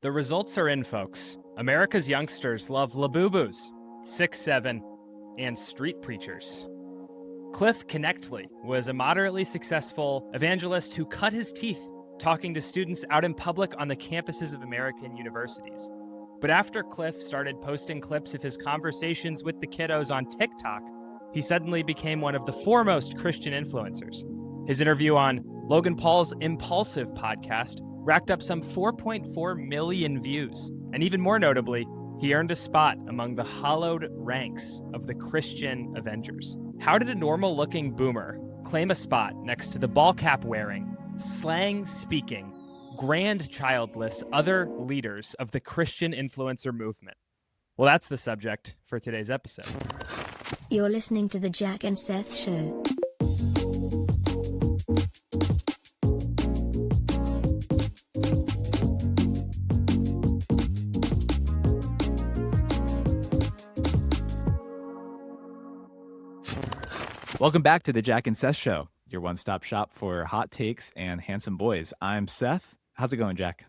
The results are in, folks. America's youngsters love Labubus, 6'7", and street preachers. Cliff Knechtle was a moderately successful evangelist who cut his teeth talking to students out in public on the campuses of American universities. But after Cliff started posting clips of his conversations with the kiddos on TikTok, he suddenly became one of the foremost Christian influencers. His interview on Logan Paul's Impulsive podcast racked up some 4.4 million views. And even more notably, he earned a spot among the hallowed ranks of the Christian Avengers. How did a normal-looking boomer claim a spot next to the ball cap-wearing, slang-speaking, grandchildless other leaders of the Christian influencer movement? Well, that's the subject for today's episode. You're listening to The Jack and Seth Show. Welcome back to The Jack and Seth Show, your one-stop shop for hot takes and handsome boys. I'm Seth. How's it going, Jack?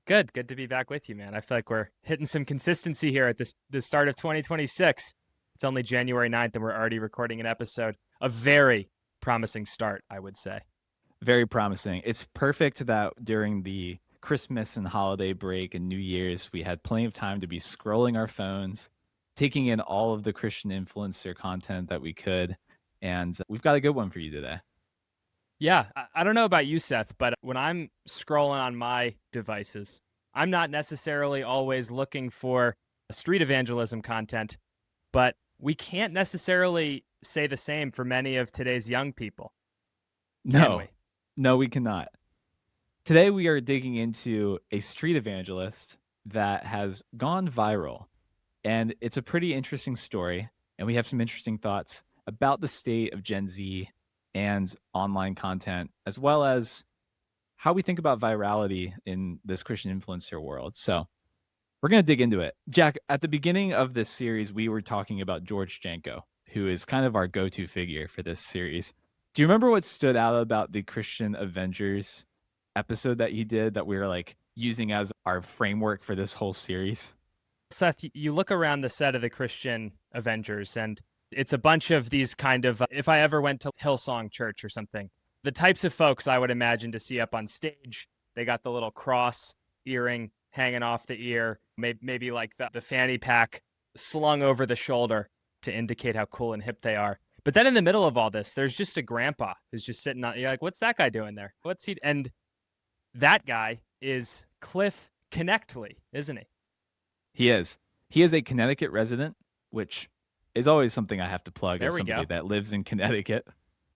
Good to be back with you, man. I feel like we're hitting some consistency here at the start of 2026. It's only January 9th and we're already recording an episode. A very promising start, I would say. Very promising. It's perfect that during the Christmas and holiday break and New Year's, we had plenty of time to be scrolling our phones, taking in all of the Christian influencer content that we could. And we've got a good one for you today. Yeah, I don't know about you, Seth, but when I'm scrolling on my devices, I'm not necessarily always looking for street evangelism content, but we can't necessarily say the same for many of today's young people. No, we cannot. Today we are digging into a street evangelist that has gone viral, and it's a pretty interesting story, and we have some interesting thoughts about the state of Gen Z and online content, as well as how we think about virality in this Christian influencer world. So we're going to dig into it. Jack, at the beginning of this series, we were talking about George Janko, who is kind of our go-to figure for this series. Do you remember what stood out about the Christian Avengers episode that he did that we were like using as our framework for this whole series? Seth, you look around the set of the Christian Avengers and it's a bunch of these kind of, if I ever went to Hillsong Church or something, the types of folks I would imagine to see up on stage. They got the little cross earring hanging off the ear, maybe like the fanny pack slung over the shoulder to indicate how cool and hip they are. But then in the middle of all this, there's just a grandpa who's just sitting on, you're like, what's that guy doing there? What's he? And that guy is Cliff Knechtle, isn't he? He is. He is a Connecticut resident, which is always something I have to plug as somebody that lives in Connecticut.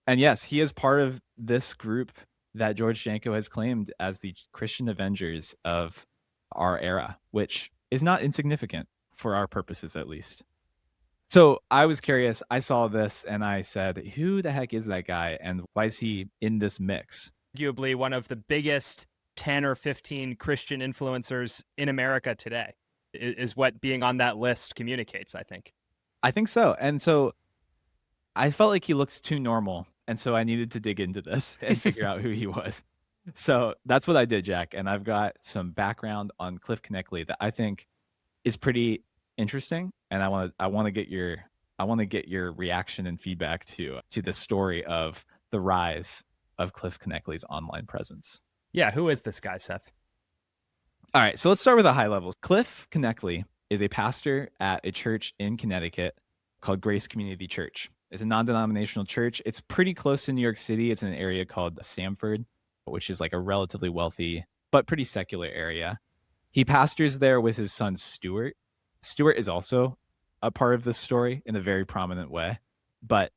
And yes, he is part of this group that George Janko has claimed as the Christian Avengers of our era, which is not insignificant for our purposes, at least. So I was curious. I saw this and I said, who the heck is that guy? And why is he in this mix? Arguably one of the biggest 10 or 15 Christian influencers in America today is what being on that list communicates, I think. I think so. And so I felt like he looks too normal. And so I needed to dig into this and figure out who he was. So that's what I did, Jack. And I've got some background on Cliff Knechtle that I think is pretty interesting. And I want to get your reaction and feedback to the story of the rise of Cliff Knechtle's online presence. Yeah, who is this guy, Seth? All right, so let's start with the high levels. Cliff Knechtle is a pastor at a church in Connecticut called Grace Community Church. It's a non-denominational church. It's pretty close to New York City. It's in an area called Stamford, which is like a relatively wealthy but pretty secular area. He pastors there with his son, Stuart. Stuart is also a part of this story in a very prominent way, but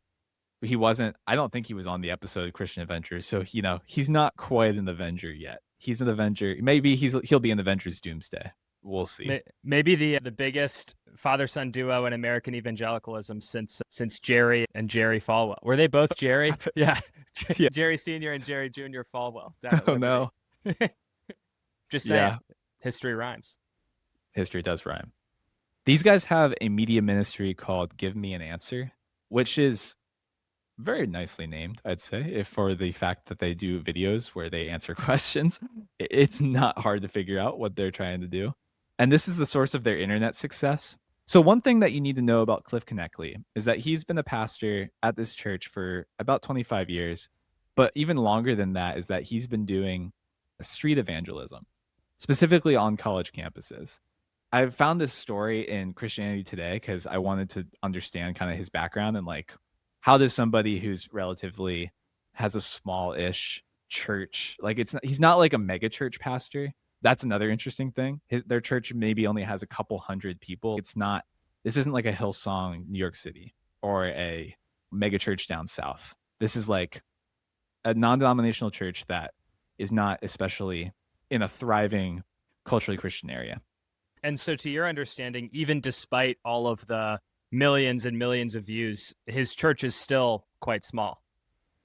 I don't think he was on the episode of Christian Avengers. So, he's not quite an Avenger yet. He's an Avenger. Maybe he'll be an Avengers Doomsday. We'll see. Maybe the biggest father-son duo in American evangelicalism since Jerry and Jerry Falwell. Were they both Jerry? Yeah. Jerry Sr. and Jerry Jr. Falwell. Oh, no. Just saying. Yeah. History rhymes. History does rhyme. These guys have a media ministry called Give Me an Answer, which is very nicely named, I'd say, if for the fact that they do videos where they answer questions. It's not hard to figure out what they're trying to do. And this is the source of their internet success. So one thing that you need to know about Cliff Knechtle is that he's been a pastor at this church for about 25 years. But even longer than that is that he's been doing street evangelism, specifically on college campuses. I found this story in Christianity Today because I wanted to understand kind of his background and like how does somebody who's relatively has a small-ish church, like he's not like a mega church pastor. That's another interesting thing. Their church maybe only has a couple hundred people. This isn't like a Hillsong New York City or a mega church down south. This is like a non-denominational church that is not especially in a thriving culturally Christian area. And so, to your understanding, even despite all of the millions and millions of views, his church is still quite small.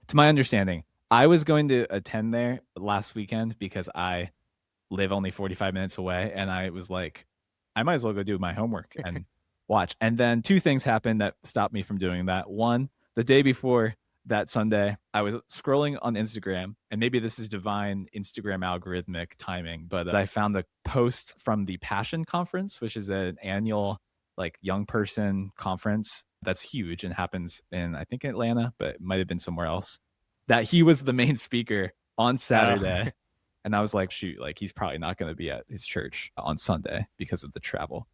To my understanding, I was going to attend there last weekend because I live only 45 minutes away. And I was like, I might as well go do my homework and watch. And then two things happened that stopped me from doing that. One, the day before that Sunday, I was scrolling on Instagram, and maybe this is divine Instagram algorithmic timing, but I found a post from the Passion Conference, which is an annual like young person conference that's huge and happens in, I think, Atlanta, but it might have been somewhere else, that he was the main speaker on Saturday. And I was like, shoot, like he's probably not going to be at his church on Sunday because of the travel.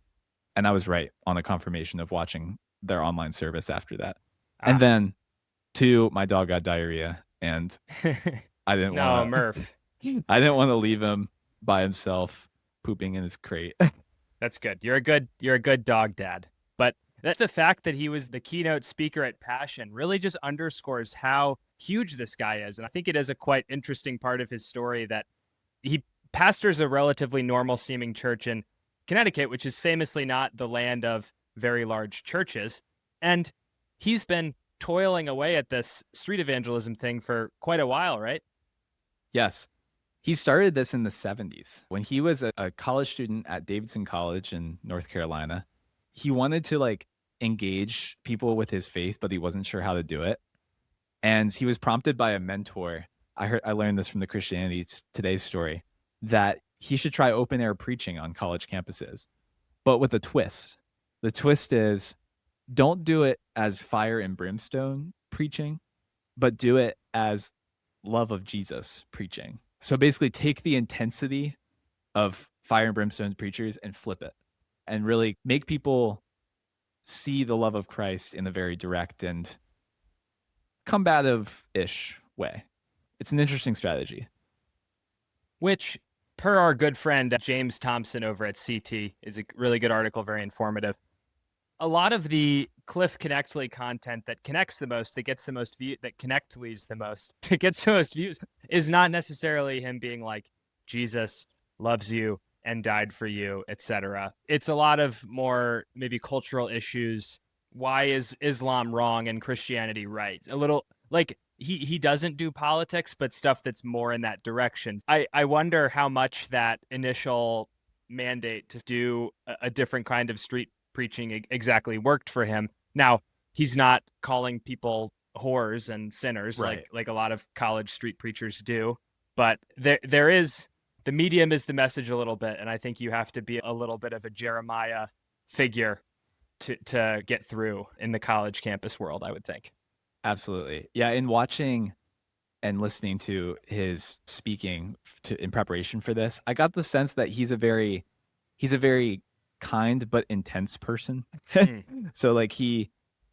And I was right on a confirmation of watching their online service after that. And then two, my dog got diarrhea, and I didn't want Murph. I didn't want to leave him by himself pooping in his crate. That's good. You're a good dog dad. But that's the fact that he was the keynote speaker at Passion really just underscores how huge this guy is. And I think it is a quite interesting part of his story that he pastors a relatively normal seeming church in Connecticut, which is famously not the land of very large churches. And he's been toiling away at this street evangelism thing for quite a while, right? Yes. He started this in the 70s when he was a college student at Davidson College in North Carolina. He wanted to like engage people with his faith, but he wasn't sure how to do it. And he was prompted by a mentor. I learned this from the Christianity Today story, that he should try open air preaching on college campuses, but with a twist. The twist is, don't do it as fire and brimstone preaching, but do it as love of Jesus preaching. So basically take the intensity of fire and brimstone preachers and flip it and really make people see the love of Christ in a very direct and combative-ish way. It's an interesting strategy. Which, per our good friend James Thompson over at CT, is a really good article, very informative. A lot of the Cliff Knechtle content that connects the most, that gets the most view, that Knechtle's the most, that gets the most views, is not necessarily him being like, Jesus loves you and died for you, etc. It's a lot of more maybe cultural issues. Why is Islam wrong and Christianity right? A little like he doesn't do politics, but stuff that's more in that direction. I wonder how much that initial mandate to do a different kind of street preaching exactly worked for him. Now, he's not calling people whores and sinners, right, like a lot of college street preachers do, but there is, the medium is the message a little bit, and I think you have to be a little bit of a Jeremiah figure to get through in the college campus world, I would think. Absolutely. Yeah, in watching and listening to his speaking in preparation for this, I got the sense that he's a very kind but intense person. So like he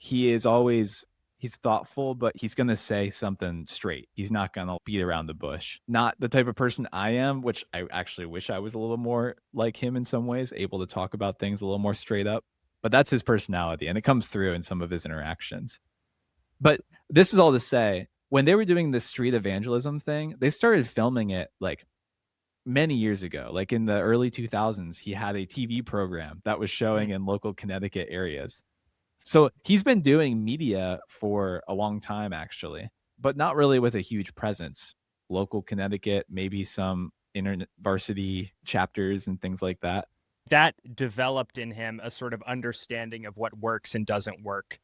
is always, he's thoughtful, but he's going to say something straight. He's not going to beat around the bush. Not the type of person I am, which I actually wish I was a little more like him in some ways, able to talk about things a little more straight up. But that's his personality, and it comes through in some of his interactions. But this is all to say, when they were doing this street evangelism thing, they started filming it like many years ago. Like in the early 2000s, he had a TV program that was showing in local Connecticut areas. So he's been doing media for a long time, actually, but not really with a huge presence. Local Connecticut, maybe some varsity chapters and things like that. That developed in him a sort of understanding of what works and doesn't work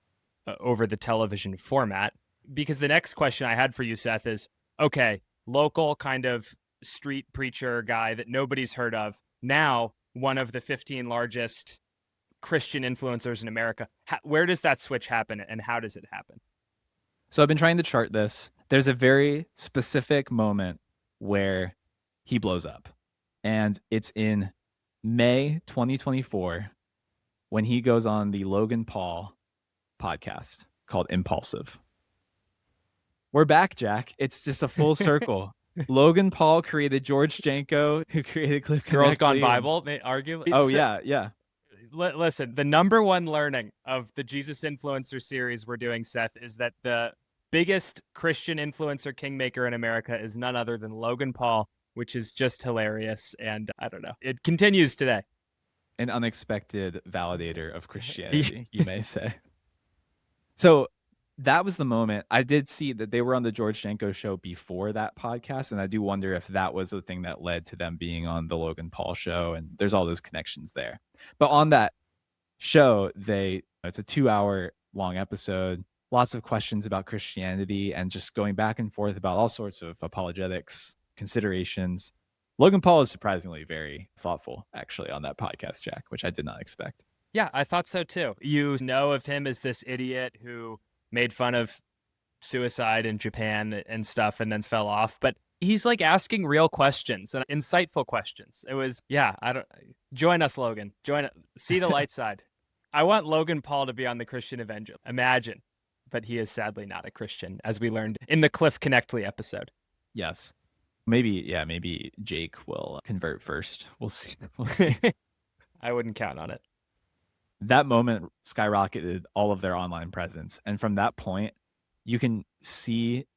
over the television format. Because the next question I had for you, Seth, is okay, local kind of street preacher guy that nobody's heard of, now one of the 15 largest Christian influencers in America. Where does that switch happen and how does it happen? So I've been trying to chart this. There's a very specific moment where he blows up, and it's in May 2024 when he goes on the Logan Paul podcast called Impulsive. We're back, Jack. It's just a full circle. Logan Paul created George Janko, who created Cliff Girls Gone Knechtle. Bible, arguably. Oh, yeah. Listen, the number one learning of the Jesus Influencer series we're doing, Seth, is that the biggest Christian influencer kingmaker in America is none other than Logan Paul, which is just hilarious. And I don't know, it continues today. An unexpected validator of Christianity, you may say. So that was the moment. I did see that they were on the George Janko show before that podcast, and I do wonder if that was the thing that led to them being on the Logan Paul show, and there's all those connections there. But on that show, it's a 2-hour long episode, lots of questions about Christianity and just going back and forth about all sorts of apologetics considerations. Logan Paul is surprisingly very thoughtful, actually, on that podcast, Jack, which I did not expect. Yeah, I thought so too. You know of him as this idiot who made fun of suicide in Japan and stuff and then fell off, but he's like asking real questions and insightful questions. It was, join us, Logan. See the light side. I want Logan Paul to be on the Christian Evangel. Imagine. But he is sadly not a Christian, as we learned in the Cliff Knechtle episode. Yes. Maybe Jake will convert first. We'll see. I wouldn't count on it. That moment skyrocketed all of their online presence. And from that point, you can see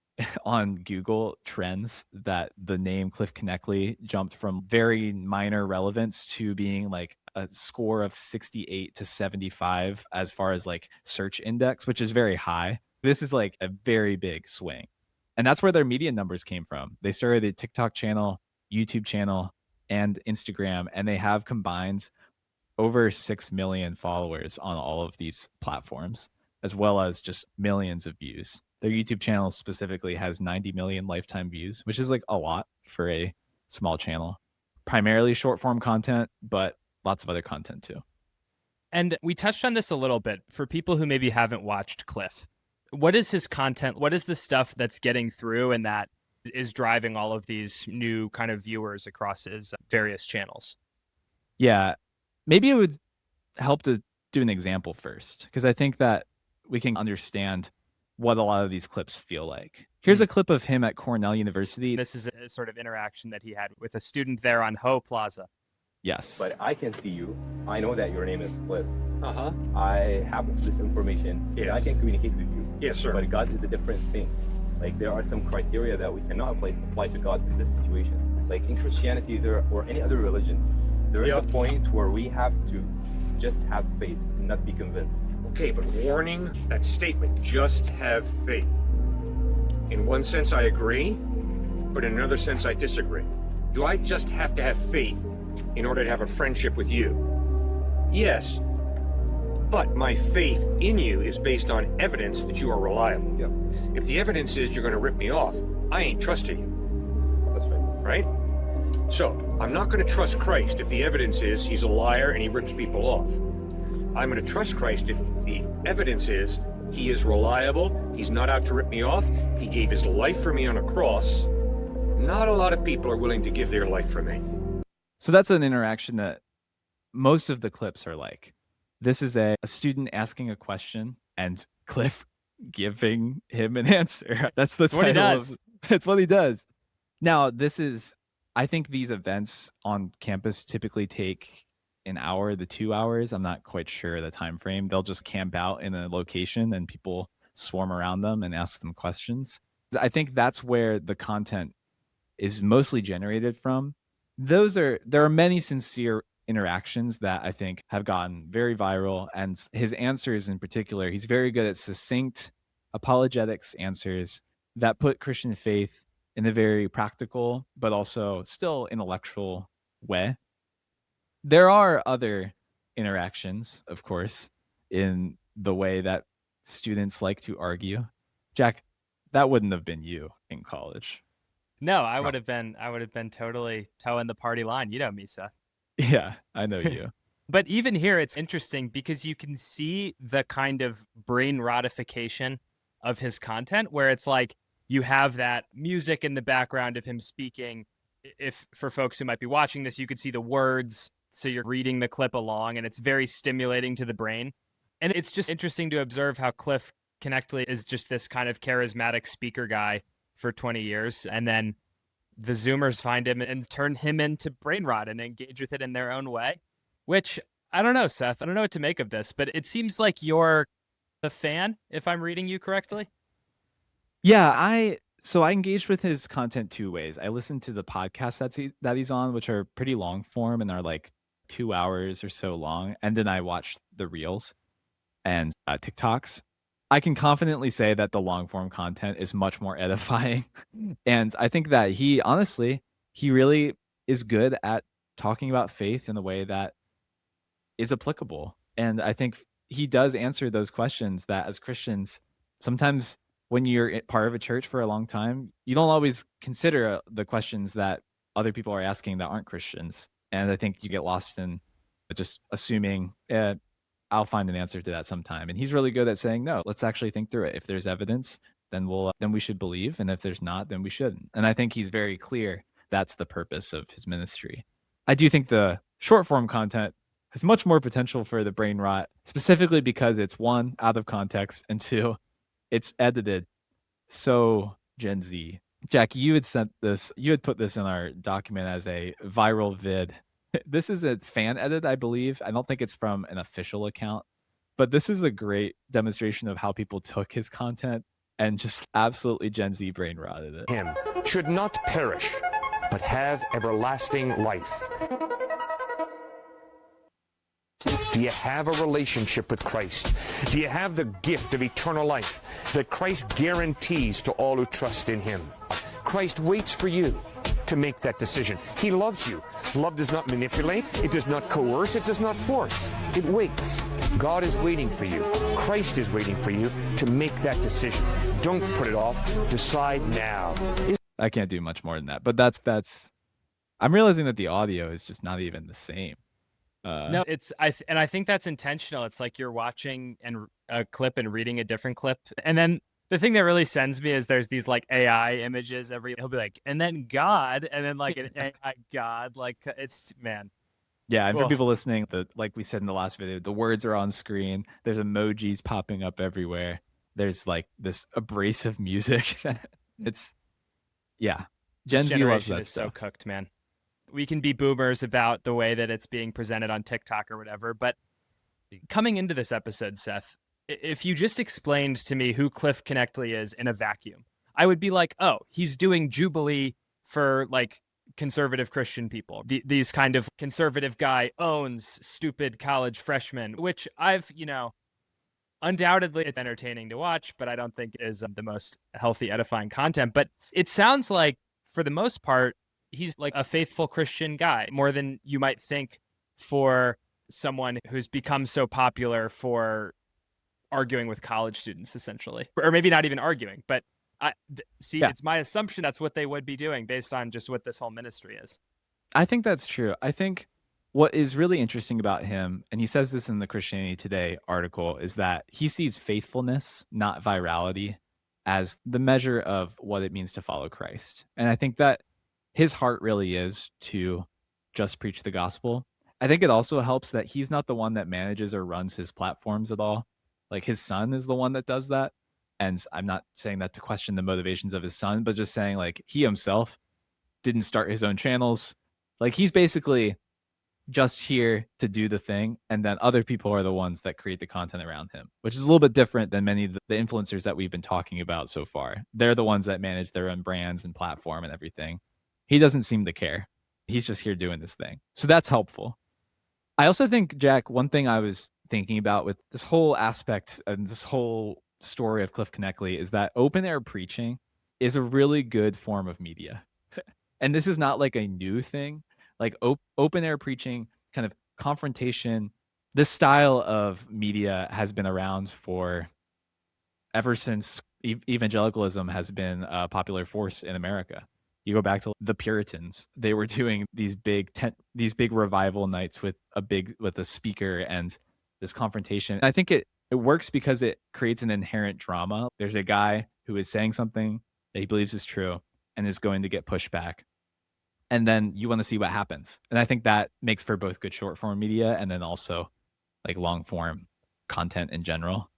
on Google Trends that the name Cliff Knechtle jumped from very minor relevance to being like a score of 68 to 75 as far as like search index, which is very high. This is like a very big swing. And that's where their media numbers came from. They started a TikTok channel, YouTube channel, and Instagram, and they have combined over 6 million followers on all of these platforms, as well as just millions of views. Their YouTube channel specifically has 90 million lifetime views, which is like a lot for a small channel. Primarily short form content, but lots of other content too. And we touched on this a little bit for people who maybe haven't watched Cliff. What is his content? What is the stuff that's getting through and that is driving all of these new kind of viewers across his various channels? Yeah, maybe it would help to do an example first, because I think that we can understand what a lot of these clips feel like. Here's a clip of him at Cornell University. This is a sort of interaction that he had with a student there on Ho Plaza. Yes. But I can see you. I know that your name is Cliff. I have this information. Yes. I can communicate with you. Yes, sir. But God is a different thing. Like, there are some criteria that we cannot apply to God in this situation. Like in Christianity or any other religion, there is a point where we have to just have faith and not be convinced. Okay, but warning, that statement, just have faith. In one sense, I agree, but in another sense, I disagree. Do I just have to have faith in order to have a friendship with you? Yes, but my faith in you is based on evidence that you are reliable. Yeah. If the evidence is you're going to rip me off, I ain't trusting you. That's right. Right? So, I'm not going to trust Christ if the evidence is he's a liar and he rips people off. I'm going to trust Christ if the evidence is he is reliable, he's not out to rip me off, he gave his life for me on a cross. Not a lot of people are willing to give their life for me. So that's an interaction that most of the clips are like. This is a student asking a question and Cliff giving him an answer. That's the title. What he does. That's what he does. Now, I think these events on campus typically take an hour to 2 hours. I'm not quite sure the time frame. They'll just camp out in a location and people swarm around them and ask them questions. I think that's where the content is mostly generated from. There are many sincere interactions that I think have gotten very viral, and his answers in particular, he's very good at succinct apologetics answers that put Christian faith in a very practical but also still intellectual way. There are other interactions, of course, in the way that students like to argue. Jack, that wouldn't have been you in college. No, I would have been totally toeing the party line. You know me, Seth. Yeah, I know you. But even here, it's interesting because you can see the kind of brain ratification of his content where it's like you have that music in the background of him speaking. If for folks who might be watching this, you could see the words. So you're reading the clip along and it's very stimulating to the brain. And it's just interesting to observe how Cliff Knechtle is just this kind of charismatic speaker guy for 20 years. And then the Zoomers find him and turn him into brain rot and engage with it in their own way, which I don't know, Seth. I don't know what to make of this, but it seems like you're a fan, if I'm reading you correctly. Yeah, so I engaged with his content two ways. I listened to the podcasts that he's on, which are pretty long form and are like 2 hours or so long. And then I watched the reels and TikToks. I can confidently say that the long form content is much more edifying. And I think that he really is good at talking about faith in a way that is applicable. And I think he does answer those questions that as Christians, sometimes when you're part of a church for a long time, you don't always consider the questions that other people are asking that aren't Christians. And I think you get lost in just assuming, I'll find an answer to that sometime. And he's really good at saying, no, let's actually think through it. If there's evidence, then we should believe. And if there's not, then we shouldn't. And I think he's very clear that's the purpose of his ministry. I do think the short form content has much more potential for the brain rot, specifically because it's one, out of context, and two, it's edited so Gen Z. Jack, you had put this in our document as a viral vid. This is a fan edit, I believe. I don't think it's from an official account, but this is a great demonstration of how people took his content and just absolutely Gen Z brain rotted it. Him should not perish, but have everlasting life. Do you have a relationship with Christ? Do you have the gift of eternal life that Christ guarantees to all who trust in him? Christ waits for you to make that decision. He loves you. Love does not manipulate. It does not coerce. It does not force. It waits. God is waiting for you. Christ is waiting for you to make that decision. Don't put it off. Decide now. I can't do much more than that, but that's I'm realizing that the audio is just not even the same. No, I think that's intentional. It's like you're watching a clip and reading a different clip. And then the thing that really sends me is there's these like AI images he'll be like, and then God, and then like an AI God, like it's, man. Yeah, and for people listening, like we said in the last video, the words are on screen. There's emojis popping up everywhere. There's like this abrasive music. Yeah. Gen Z loves that is stuff. So cooked, man. We can be boomers about the way that it's being presented on TikTok or whatever, but coming into this episode, Seth, if you just explained to me who Cliff Knechtle is in a vacuum, I would be like, oh, he's doing Jubilee for like conservative Christian people. These kind of conservative guy owns stupid college freshmen, which undoubtedly it's entertaining to watch, but I don't think is the most healthy, edifying content. But it sounds like for the most part, he's like a faithful Christian guy, more than you might think for someone who's become so popular for arguing with college students, essentially. Or maybe not even arguing, but it's my assumption that's what they would be doing based on just what this whole ministry is. I think that's true. I think what is really interesting about him, and he says this in the Christianity Today article, is that he sees faithfulness, not virality, as the measure of what it means to follow Christ. And I think that his heart really is to just preach the gospel. I think it also helps that he's not the one that manages or runs his platforms at all. Like his son is the one that does that. And I'm not saying that to question the motivations of his son, but just saying like he himself didn't start his own channels. Like he's basically just here to do the thing. And then other people are the ones that create the content around him, which is a little bit different than many of the influencers that we've been talking about so far. They're the ones that manage their own brands and platform and everything. He doesn't seem to care. He's just here doing this thing. So that's helpful. I also think, Jack, one thing I was thinking about with this whole aspect and this whole story of Cliff Knechtle is that open air preaching is a really good form of media. And this is not like a new thing. Like open air preaching, kind of confrontation, this style of media has been around for ever since evangelicalism has been a popular force in America. You go back to the Puritans; they were doing these big revival nights with a speaker and this confrontation. I think it works because it creates an inherent drama. There's a guy who is saying something that he believes is true and is going to get pushed back, and then you want to see what happens. And I think that makes for both good short form media and then also like long form content in general.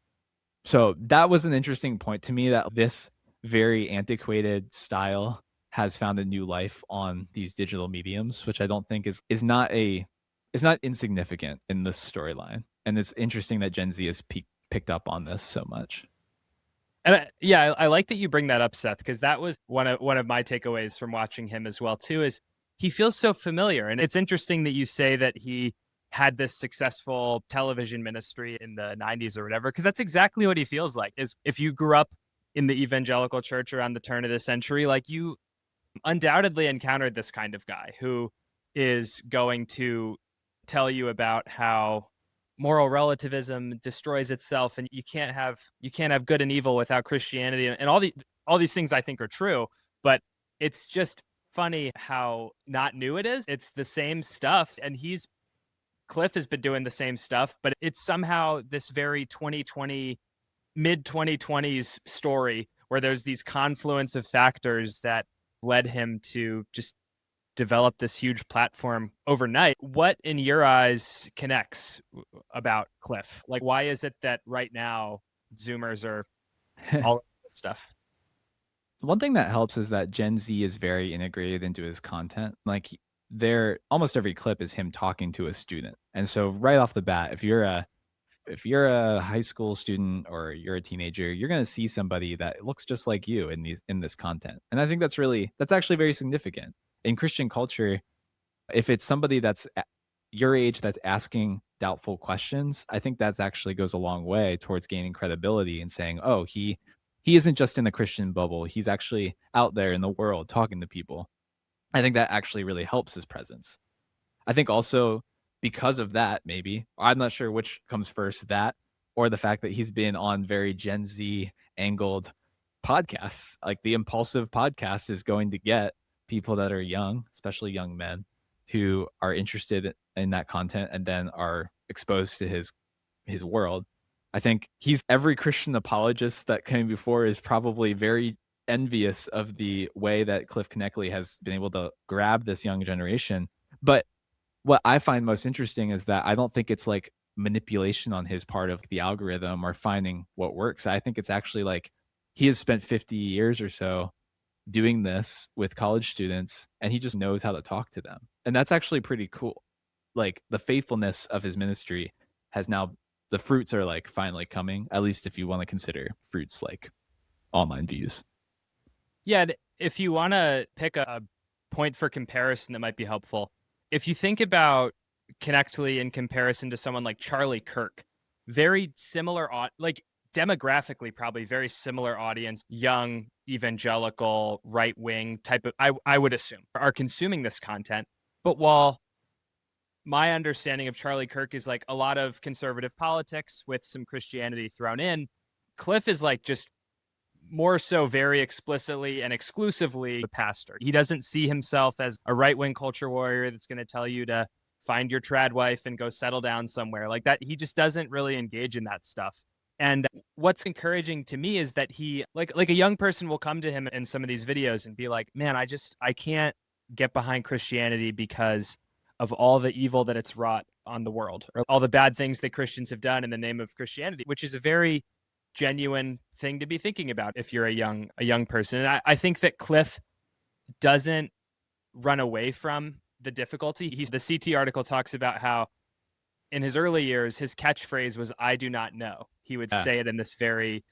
So that was an interesting point to me, that this very antiquated style has found a new life on these digital mediums, which I don't think is not insignificant in this storyline. And it's interesting that Gen Z has picked up on this so much. And I like that you bring that up, Seth, because that was one of my takeaways from watching him as well too. Is he feels so familiar, and it's interesting that you say that he had this successful television ministry in the 90s or whatever, because that's exactly what he feels like. Is if you grew up in the evangelical church around the turn of the century, like, you undoubtedly encountered this kind of guy who is going to tell you about how moral relativism destroys itself, and you can't have good and evil without Christianity, and all these things I think are true, but it's just funny how not new it is. It's the same stuff, and Cliff has been doing the same stuff, but it's somehow this very 2020, mid 2020s story where there's these confluence of factors that led him to just develop this huge platform overnight. What in your eyes connects about Cliff? Like, why is it that right now Zoomers are all this stuff? One thing that helps is that Gen Z is very integrated into his content. Like, almost every clip is him talking to a student. And so right off the bat, if you're a high school student or you're a teenager, you're going to see somebody that looks just like you in this content. And I think that's actually very significant. In Christian culture, if it's somebody that's your age that's asking doubtful questions, I think that actually goes a long way towards gaining credibility and saying, oh, he isn't just in the Christian bubble. He's actually out there in the world talking to people. I think that actually really helps his presence. I think also because of that, maybe, I'm not sure which comes first, that or the fact that he's been on very Gen Z angled podcasts. Like, the Impulsive podcast is going to get people that are young, especially young men, who are interested in that content and then are exposed to his world. I think every Christian apologist that came before is probably very envious of the way that Cliff Knechtle has been able to grab this young generation. But what I find most interesting is that I don't think it's like manipulation on his part of the algorithm or finding what works. I think it's actually like he has spent 50 years or so doing this with college students, and he just knows how to talk to them. And that's actually pretty cool. Like, the faithfulness of his ministry the fruits are like finally coming, at least if you want to consider fruits like online views. Yeah, if you want to pick a point for comparison that might be helpful, if you think about Knechtle in comparison to someone like Charlie Kirk, very similar, like demographically probably very similar audience, young, evangelical, right-wing type of, I would assume, are consuming this content. But while my understanding of Charlie Kirk is like a lot of conservative politics with some Christianity thrown in, Cliff is like just more so very explicitly and exclusively the pastor. He doesn't see himself as a right-wing culture warrior that's going to tell you to find your trad wife and go settle down somewhere like that. He just doesn't really engage in that stuff. And what's encouraging to me is that he, like a young person will come to him in some of these videos and be like, man, I can't get behind Christianity because of all the evil that it's wrought on the world, or all the bad things that Christians have done in the name of Christianity, which is a very genuine thing to be thinking about if you're a young person. And I think that Cliff doesn't run away from the difficulty. The CT article talks about how in his early years, his catchphrase was, "I do not know." He would say it in this very,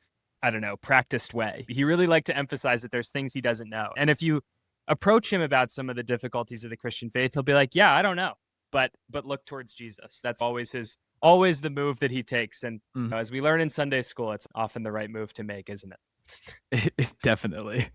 I don't know, practiced way. He really liked to emphasize that there's things he doesn't know. And if you approach him about some of the difficulties of the Christian faith, he'll be like, yeah, I don't know, but look towards Jesus. That's always the move that he takes. And as we learn in Sunday school, it's often the right move to make, isn't it? It's definitely.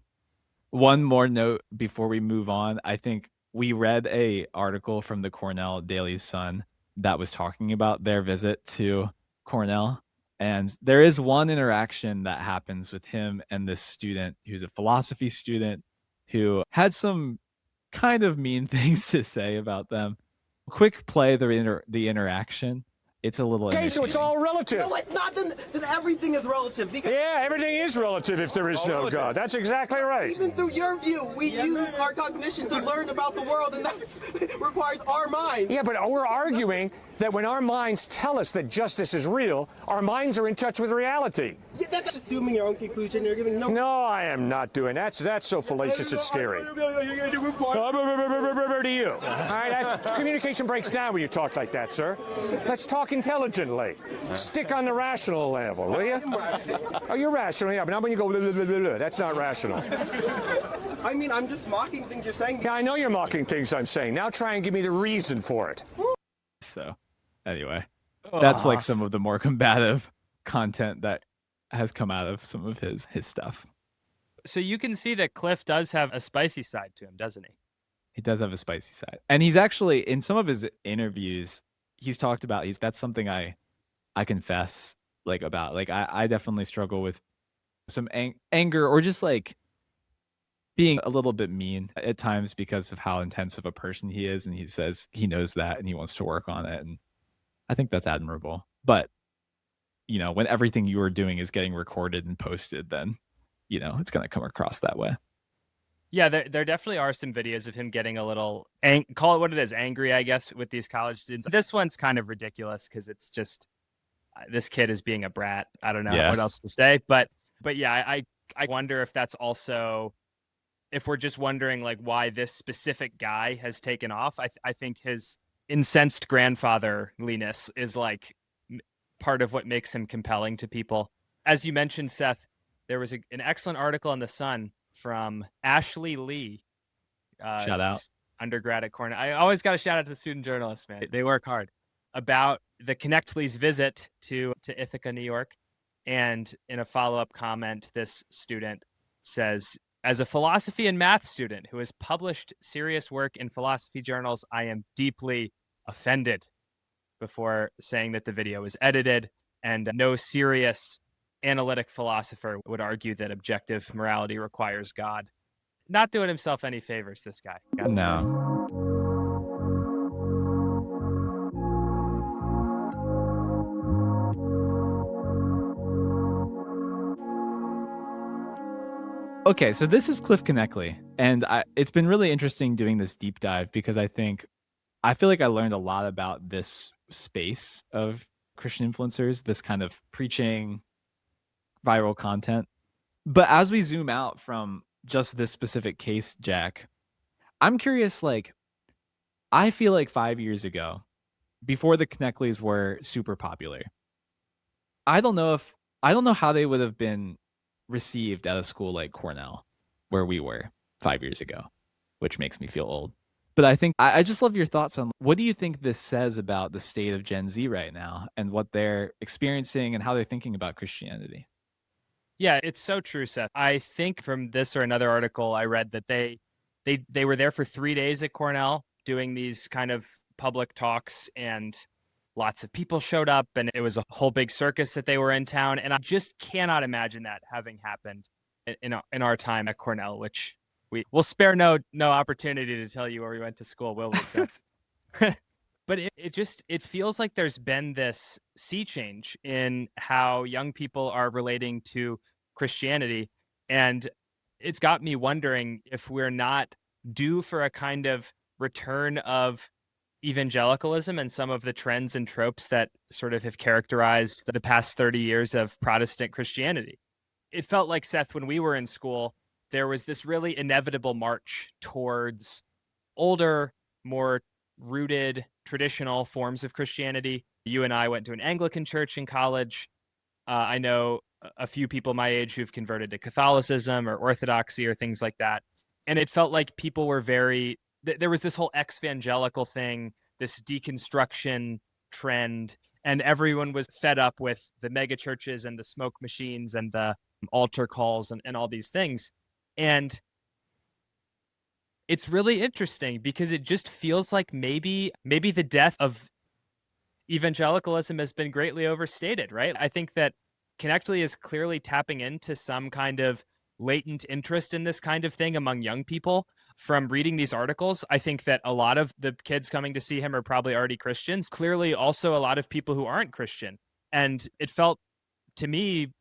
One more note before we move on. I think we read a article from the Cornell Daily Sun that was talking about their visit to Cornell. And there is one interaction that happens with him and this student who's a philosophy student who had some kind of mean things to say about them. Quick play the interaction. It's a little Okay, so it's all relative. No, it's not. Then everything is relative. Because Yeah, everything is relative if there is no God. That's exactly right. even through your view, we use our cognition to learn about the world, and that requires our mind. Yeah, but we're arguing that when our minds tell us that justice is real, our minds are in touch with reality. Yeah, that's assuming your own conclusion. You're giving no. No, I am not doing that. That's so fallacious it's scary. To you. All right, communication breaks down when you talk like that, sir. Let's talk intelligently. Stick on the rational level, will you? Oh, you're rational, yeah, but not when you go, blah, blah, blah, blah, blah. That's not rational. I mean, I'm just mocking things you're saying. Yeah, I know you're mocking things I'm saying. Now try and give me the reason for it. So, anyway, that's like some of the more combative content that has come out of some of his stuff. So you can see that Cliff does have a spicy side to him, doesn't he? He does have a spicy side. And he's actually, in some of his interviews, he's talked about, that's something I confess, like, about. Like, I definitely struggle with some anger or just, like, being a little bit mean at times because of how intense of a person he is. And he says he knows that and he wants to work on it. And I think that's admirable. But, when everything you are doing is getting recorded and posted, then, it's going to come across that way. Yeah, there definitely are some videos of him getting a little, call it what it is, angry, I guess, with these college students. This one's kind of ridiculous because it's just, this kid is being a brat. I don't know what else to say. But yeah, I wonder if that's also, if we're just wondering like why this specific guy has taken off. I think his incensed grandfatherliness is like part of what makes him compelling to people. As you mentioned, Seth, there was an excellent article in The Sun from Ashley Lee. Shout out. Undergrad at Cornell. I always got to shout out to the student journalists, man. They work hard. About the Knechtle's visit to Ithaca, New York. And in a follow-up comment, this student says, as a philosophy and math student who has published serious work in philosophy journals, I am deeply offended, before saying that the video was edited and no serious analytic philosopher would argue that objective morality requires God. Not doing himself any favors, this guy. No. Okay, so this is Cliff Knechtle, and it's been really interesting doing this deep dive because I feel like I learned a lot about this space of Christian influencers, this kind of preaching, viral content. But as we zoom out from just this specific case, Jack, I'm curious, like, I feel like 5 years ago, before the Knechtles were super popular, I don't know how they would have been received at a school like Cornell, where we were 5 years ago, which makes me feel old. But I think I just love your thoughts on what do you think this says about the state of Gen Z right now and what they're experiencing and how they're thinking about Christianity? Yeah, it's so true, Seth. I think from this or another article I read that they were there for 3 days at Cornell doing these kind of public talks, and lots of people showed up, and it was a whole big circus that they were in town. And I just cannot imagine that having happened in our time at Cornell, which we'll spare no opportunity to tell you where we went to school, will we, Seth? But it feels like there's been this sea change in how young people are relating to Christianity. And it's got me wondering if we're not due for a kind of return of evangelicalism and some of the trends and tropes that sort of have characterized the past 30 years of Protestant Christianity. It felt like, Seth, when we were in school, there was this really inevitable march towards older, more rooted, traditional forms of Christianity. You and I went to an Anglican church in college. I know a few people my age who've converted to Catholicism or Orthodoxy or things like that. And it felt like people were there was this whole ex-evangelical thing, this deconstruction trend, and everyone was fed up with the mega churches and the smoke machines and the altar calls and all these things. And it's really interesting because it just feels like maybe the death of evangelicalism has been greatly overstated, right? I think that Knechtle is clearly tapping into some kind of latent interest in this kind of thing among young people from reading these articles. I think that a lot of the kids coming to see him are probably already Christians. Clearly, also a lot of people who aren't Christian. And it felt to me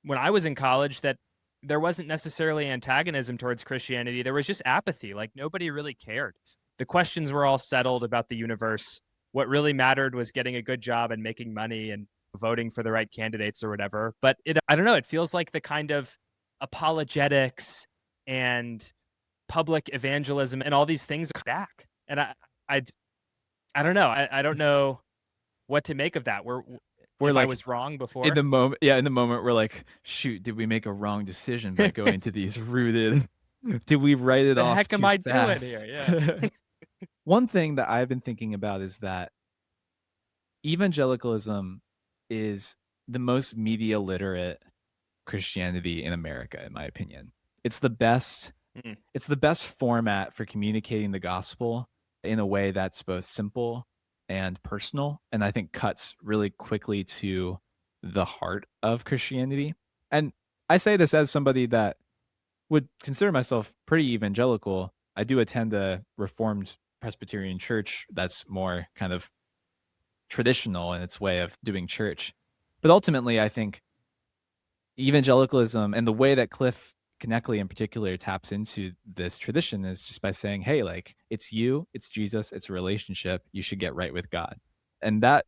when I was in college that there wasn't necessarily antagonism towards Christianity. There was just apathy. Like nobody really cared. The questions were all settled about the universe. What really mattered was getting a good job and making money and voting for the right candidates or whatever. But I don't know, it feels like the kind of apologetics and public evangelism and all these things are back. And I don't know. I don't know what to make of that. We're if like, I was wrong before. In the moment, we're like, shoot, did we make a wrong decision by going to these rooted? Did we write it the off? heck am too I fast? doing here? Yeah. One thing that I've been thinking about is that evangelicalism is the most media literate Christianity in America, in my opinion. It's the best. It's the best format for communicating the gospel in a way that's both simple and personal, and I think cuts really quickly to the heart of Christianity. And I say this as somebody that would consider myself pretty evangelical. I do attend a Reformed Presbyterian church that's more kind of traditional in its way of doing church. But ultimately, I think evangelicalism and the way that Cliff Knechtle in particular taps into this tradition is just by saying, hey, like, it's you, it's Jesus, it's a relationship, you should get right with God. And that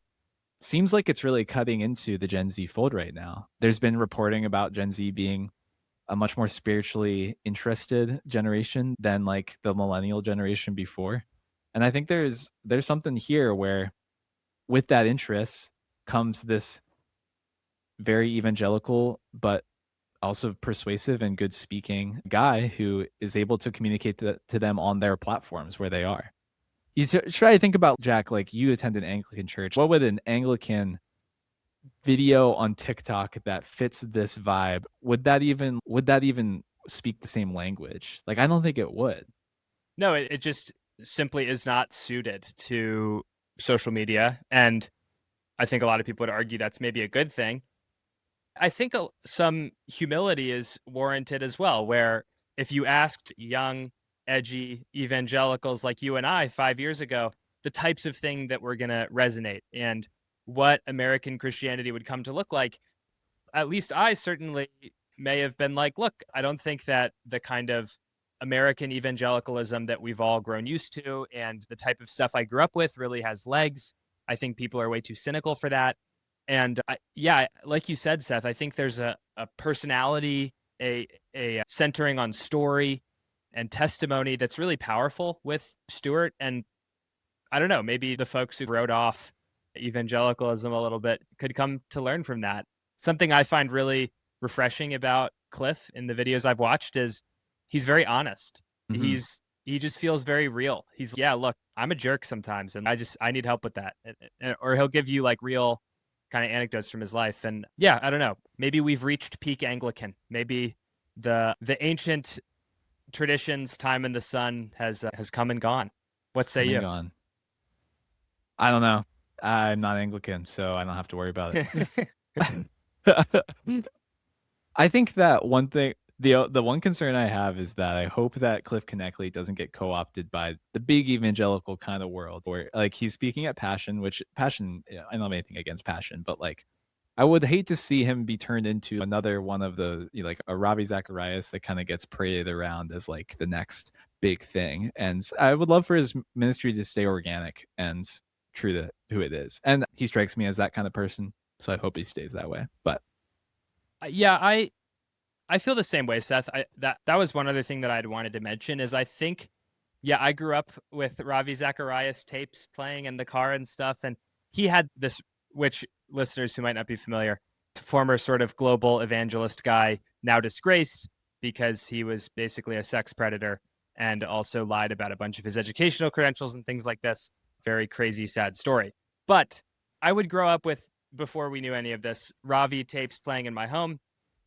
seems like it's really cutting into the Gen Z fold right now. There's been reporting about Gen Z being a much more spiritually interested generation than like the millennial generation before. And I think there's something here where with that interest comes this very evangelical but also persuasive and good speaking guy who is able to communicate to them on their platforms where they are. You try to think about, Jack, like you attend an Anglican church. What would an Anglican video on TikTok that fits this vibe, would that even speak the same language? Like, I don't think it would. No, it just simply is not suited to social media. And I think a lot of people would argue that's maybe a good thing. I think some humility is warranted as well, where if you asked young, edgy evangelicals like you and I 5 years ago, the types of thing that were going to resonate and what American Christianity would come to look like, at least I certainly may have been like, look, I don't think that the kind of American evangelicalism that we've all grown used to and the type of stuff I grew up with really has legs. I think people are way too cynical for that. And yeah, like you said, Seth, I think there's a personality, a centering on story and testimony that's really powerful with Stuart. And I don't know, maybe the folks who wrote off evangelicalism a little bit could come to learn from that. Something I find really refreshing about Cliff in the videos I've watched is he's very honest. Mm-hmm. He just feels very real. He's, yeah, look, I'm a jerk sometimes and I need help with that. Or he'll give you like real kind of anecdotes from his life. And yeah, I don't know, maybe we've reached peak Anglican. Maybe the ancient traditions, time in the sun has come and gone. What say you? Gone. I don't know. I'm not Anglican, so I don't have to worry about it. I think that one thing, the one concern I have is that I hope that Cliff Knechtle doesn't get co-opted by the big evangelical kind of world where like he's speaking at Passion, which Passion, I don't have anything against Passion, but like I would hate to see him be turned into another one of the, like a Ravi Zacharias that kind of gets paraded around as like the next big thing. And I would love for his ministry to stay organic and true to who it is. And he strikes me as that kind of person. So I hope he stays that way. But yeah, I feel the same way, Seth. That was one other thing that I'd wanted to mention is I think, yeah, I grew up with Ravi Zacharias tapes playing in the car and stuff. And he had this, which listeners who might not be familiar, former sort of global evangelist guy, now disgraced because he was basically a sex predator and also lied about a bunch of his educational credentials and things like this. Very crazy, sad story. But I would grow up with, before we knew any of this, Ravi tapes playing in my home.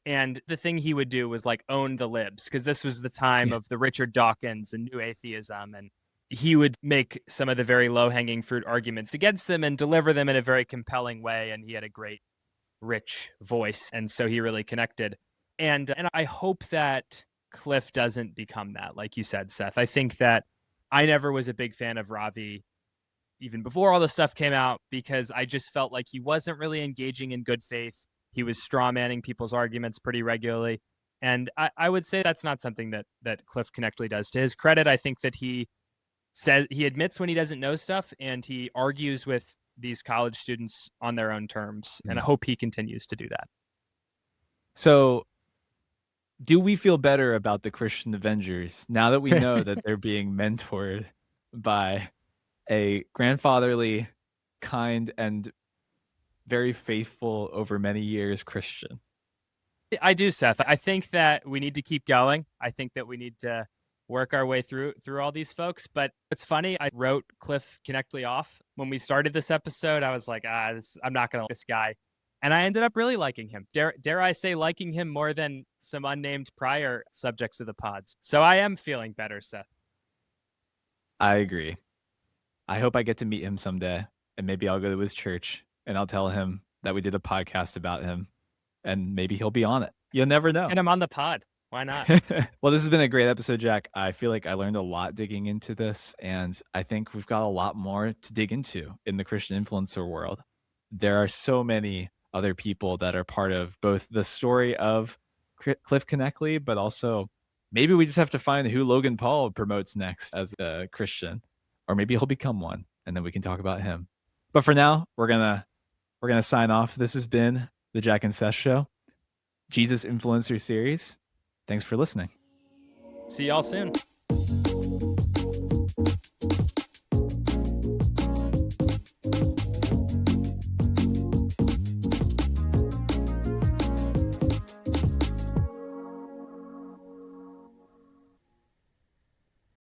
And the thing he would do was like own the libs, because this was the time of the Richard Dawkins and New Atheism and he would make some of the very low-hanging fruit arguments against them and deliver them in a very compelling way. And he had a great, rich voice. And so he really connected. And I hope that Cliff doesn't become that, like you said, Seth. I think that I never was a big fan of Ravi even before all this stuff came out, because I just felt like he wasn't really engaging in good faith. He was strawmanning people's arguments pretty regularly. And I would say that's not something that Cliff Knechtle does. To his credit, I think that he admits when he doesn't know stuff, and he argues with these college students on their own terms. And I hope he continues to do that. So do we feel better about the Christian Avengers now that we know that they're being mentored by a grandfatherly, kind, and very faithful over many years Christian? I do, Seth. I think that we need to keep going. I think that we need to work our way through all these folks. But it's funny, I wrote Cliff Knechtle off when we started this episode. I was like, I'm not going to like this guy. And I ended up really liking him. Dare I say liking him more than some unnamed prior subjects of the pods. So I am feeling better, Seth. I agree. I hope I get to meet him someday, and maybe I'll go to his church and I'll tell him that we did a podcast about him, and maybe he'll be on it. You'll never know. And I'm on the pod. Why not? Well, this has been a great episode, Jack. I feel like I learned a lot digging into this, and I think we've got a lot more to dig into in the Christian influencer world. There are so many other people that are part of both the story of Cliff Knechtle, but also maybe we just have to find who Logan Paul promotes next as a Christian, or maybe he'll become one, and then we can talk about him. But for now, we're gonna sign off. This has been the Jack and Seth Show, Jesus Influencer Series. Thanks for listening. See y'all soon.